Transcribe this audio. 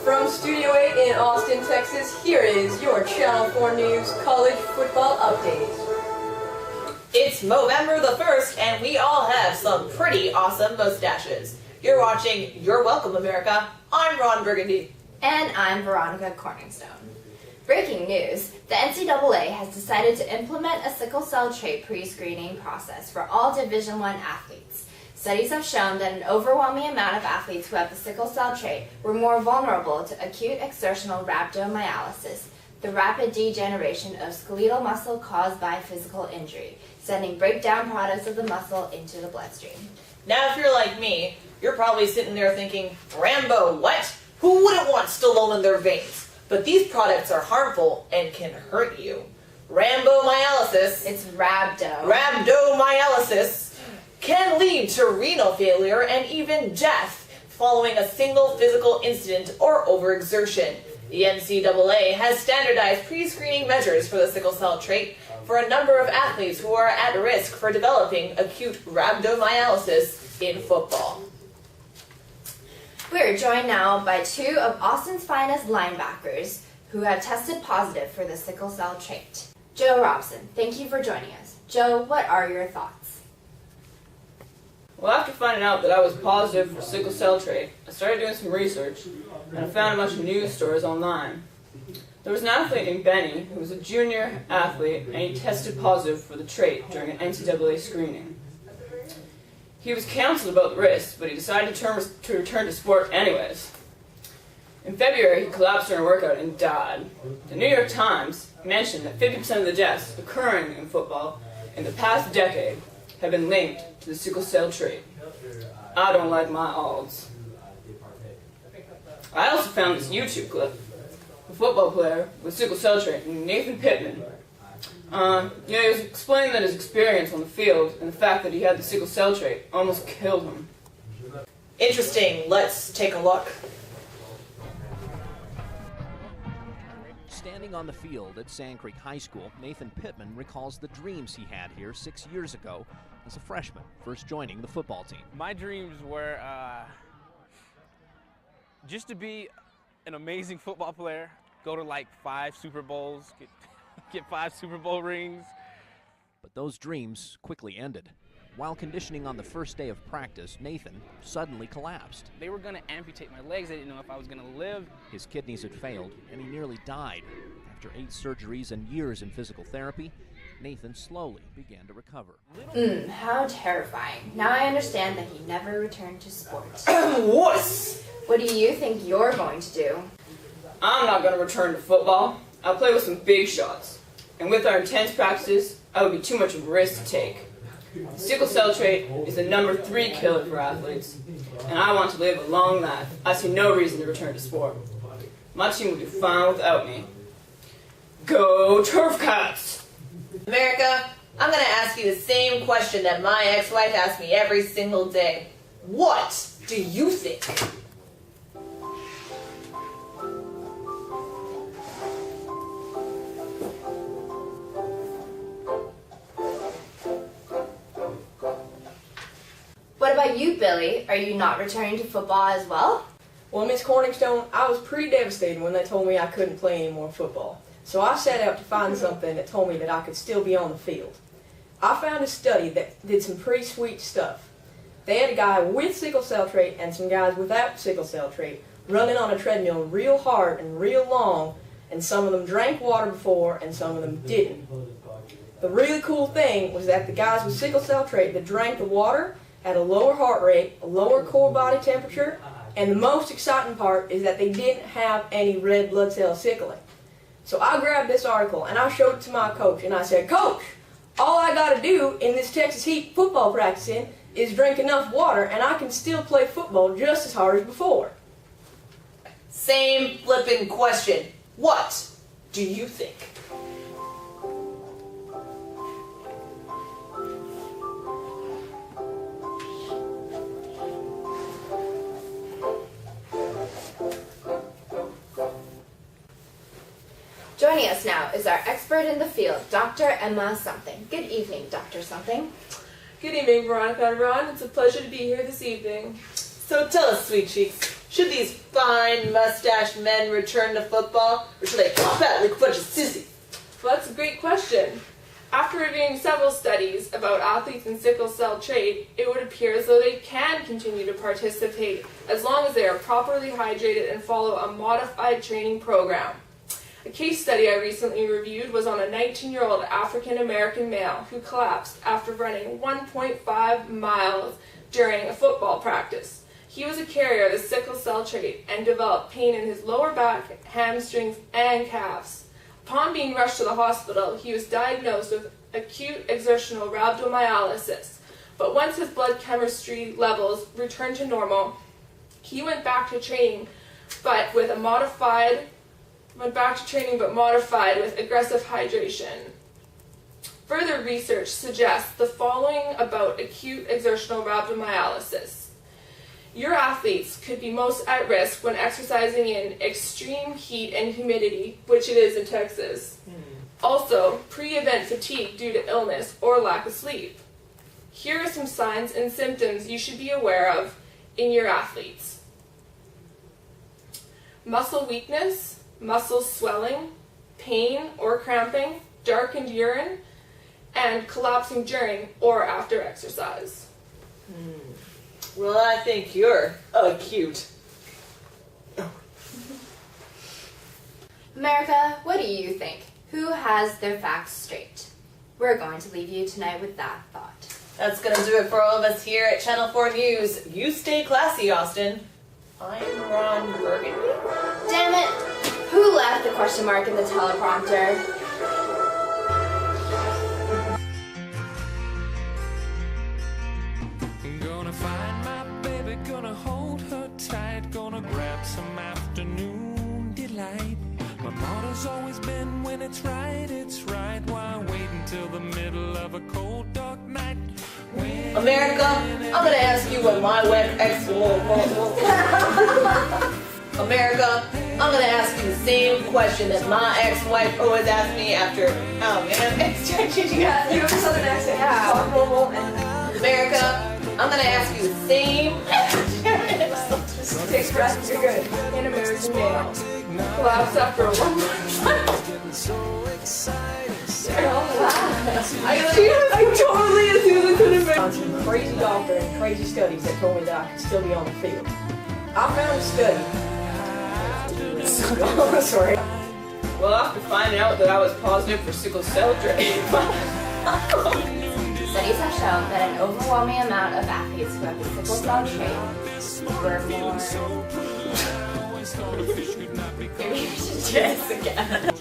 From Studio 8 in Austin, Texas, here is your Channel 4 News College Football Update. It's Movember the 1st, and we all have some pretty awesome mustaches. You're watching You're Welcome, America. I'm Ron Burgundy. And I'm Veronica Corningstone. Breaking news, the NCAA has decided to implement a sickle cell trait pre-screening process for all Division I athletes. Studies have shown that an overwhelming amount of athletes who have the sickle cell trait were more vulnerable to acute exertional rhabdomyolysis, the rapid degeneration of skeletal muscle caused by physical injury, sending breakdown products of the muscle into the bloodstream. Now, if you're like me, you're probably sitting there thinking, Rambo, what? Who wouldn't want Stallone in their veins? But these products are harmful and can hurt you. Rhabdomyolysis, It's rhabdo. Rhabdomyolysis, can lead to renal failure and even death following a single physical incident or overexertion. The NCAA has standardized pre-screening measures for the sickle cell trait for a number of athletes who are at risk for developing acute rhabdomyolysis in football. We're joined now by two of Austin's finest linebackers who have tested positive for the sickle cell trait. Joe Robson, thank you for joining us. Joe, what are your thoughts? Well, after finding out that I was positive for sickle cell trait, I started doing some research, and I found a bunch of news stories online. There was an athlete named Benny who was a junior athlete, and he tested positive for the trait during an NCAA screening. He was counseled about the risk, but he decided to return to sport anyways. In February, he collapsed during a workout and died. The New York Times mentioned that 50% of the deaths occurring in football in the past decade have been linked to the sickle cell trait. I don't like my odds. I also found this YouTube clip. A football player with sickle cell trait, Nathan Pittman. He was explaining that his experience on the field and the fact that he had the sickle cell trait almost killed him. Interesting. Let's take a look. Standing on the field at Sand Creek High School, Nathan Pittman recalls the dreams he had here 6 years ago as a freshman, first joining the football team. My dreams were just to be an amazing football player, go to like 5 Super Bowls, get 5 Super Bowl rings. But those dreams quickly ended. While conditioning on the first day of practice, Nathan suddenly collapsed. They were gonna amputate my legs. They didn't know if I was gonna live. His kidneys had failed, and he nearly died. After 8 surgeries and years in physical therapy, Nathan slowly began to recover. How terrifying. Now I understand that he never returned to sport. Wuss! What do you think you're going to do? I'm not going to return to football. I'll play with some big shots. And with our intense practices, I would be too much of a risk to take. The sickle cell trait is the number 3 killer for athletes, and I want to live a long life. I see no reason to return to sport. My team will do fine without me. Go Turf Cats! America, I'm going to ask you the same question that my ex-wife asks me every single day. What do you think? What about you, Billy? Are you not returning to football as well? Well, Miss Corningstone, I was pretty devastated when they told me I couldn't play any more football. So I set out to find something that told me that I could still be on the field. I found a study that did some pretty sweet stuff. They had a guy with sickle cell trait and some guys without sickle cell trait running on a treadmill real hard and real long, and some of them drank water before and some of them didn't. The really cool thing was that the guys with sickle cell trait that drank the water had a lower heart rate, a lower core body temperature, and the most exciting part is that they didn't have any red blood cell sickling. So I grabbed this article and I showed it to my coach and I said, Coach, all I got to do in this Texas Heat football practicing is drink enough water and I can still play football just as hard as before. Same flipping question. What do you think? Joining us now is our expert in the field, Dr. Emma Something. Good evening, Dr. Something. Good evening, Veronica and Ron. It's a pleasure to be here this evening. So tell us, sweet cheeks, Should these fine mustached men return to football, or should they pop out like a bunch of sissies? Well, that's a great question. After reviewing several studies about athletes in sickle cell trait, it would appear as though they can continue to participate as long as they are properly hydrated and follow a modified training program. A case study I recently reviewed was on a 19-year-old African-American male who collapsed after running 1.5 miles during a football practice. He was a carrier of the sickle cell trait and developed pain in his lower back, hamstrings, and calves. Upon being rushed to the hospital, he was diagnosed with acute exertional rhabdomyolysis. But once his blood chemistry levels returned to normal, he went back to training, but modified with aggressive hydration. Further research suggests the following about acute exertional rhabdomyolysis. Your athletes could be most at risk when exercising in extreme heat and humidity, which it is in Texas. Also, pre-event fatigue due to illness or lack of sleep. Here are some signs and symptoms you should be aware of in your athletes. Muscle weakness, muscle swelling, pain or cramping, darkened urine, and collapsing during or after exercise. Well, I think you're acute. America, what do you think? Who has their facts straight? We're going to leave you tonight with that thought. That's going to do it for all of us here at Channel 4 News. You stay classy, Austin. I'm Ron Burgundy. Damn it! Who left the question mark in the teleprompter? Gonna find my baby, gonna hold her tight, gonna grab some afternoon delight. My motto's always been when it's right, why wait until the middle of a cold dark night? America, I'm gonna ask you what my web ex America, I'm gonna ask you the same question that my ex-wife always asked me after, oh man, Yeah, you have a southern accent. Yeah. Talk normal and America, I'm gonna ask you the same. take breath. You're good. An American male. Collapse after a 1 month. I totally assumed it could have been. Some crazy doctor and crazy studies that told me that I could still be on the field. I found a study. Oh, sorry. Well, after finding out that I was positive for sickle cell trait, Studies have shown that an overwhelming amount of athletes who have the sickle cell trait were more... Maybe we should do this again.